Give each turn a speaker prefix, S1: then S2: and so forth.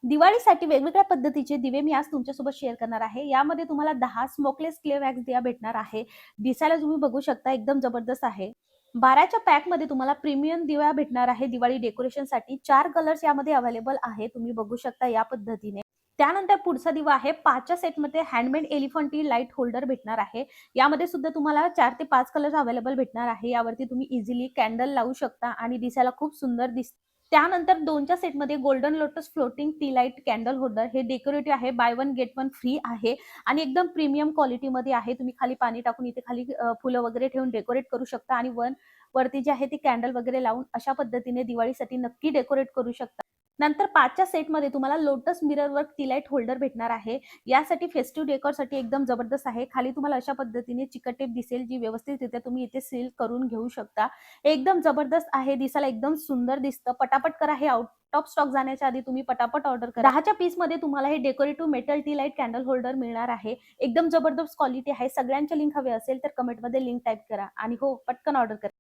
S1: दिवाळीसाठी वेगवेगळ्या पद्धतीचे दिवे मी आज तुमच्यासोबत शेअर करणार आहे. यामध्ये तुम्हाला 10 स्मोकलेस क्ले वॅक्स दिवा भेटणार आहे. दिसायला तुम्ही बघू शकता एकदम जबरदस्त आहे. 12च्या पॅकमध्ये तुम्हाला प्रीमियम दिवा भेटणार आहे दिवाळी डेकोरेशनसाठी. 4 कलर्स यामध्ये अवेलेबल आहे. तुम्ही बघू शकता या पद्धतीने. त्यानंतर पुढचा दिवा आहे 5च्या सेटमध्ये हँडमेड एलिफंट लाईट होल्डर भेटणार आहे. यामध्ये सुद्धा तुम्हाला 4 ते 5 कलर्स अवेलेबल भेटणार आहे. यावरती तुम्ही इझिली कॅन्डल लावू शकता आणि दिसायला खूप सुंदर दिसते. त्यानंतर 2च्या सेटमध्ये golden lotus floating T light candle holder हे डेकोरेटिव्ह आहे. By one get one free आहे आणि एकदम प्रीमियम क्वालिटीमध्ये आहे. तुम्ही खाली पाणी टाकून इथे खाली फुलं वगैरे ठेवून डेकोरेट करू शकता आणि वरती जे आहे ती कॅन्डल वगैरे लावून अशा पद्धतीने दिवाळीसाठी नक्की डेकोरेट करू शकता. नंतर 5च्या सेटमध्ये तुम्हाला lotus mirror work T light holder भेटणार आहे. यासाठी फेस्टिव्ह डेकोरसाठी एकदम जबरदस्त आहे. खाली तुम्हाला अशा पद्धतीने चिकट टेप दिसेल, जी व्यवस्थितरित्या तुम्ही इथे सील करून घेऊ शकता. एकदम जबरदस्त आहे. दिसायला एकदम सुंदर दिसतं. पटापट करा, हे आउट ऑफ स्टॉक जाण्याच्या आधी तुम्ही पटापट ऑर्डर करा. 10च्या पीसमध्ये तुम्हाला हे decorative metal T light candle holder मिळणार आहे. एकदम जबरदस्त क्वालिटी आहे. सगळ्यांच्या लिंक हवे असेल तर कमेंटमध्ये लिंक टाइप करा आणि हो, पटकन ऑर्डर करा.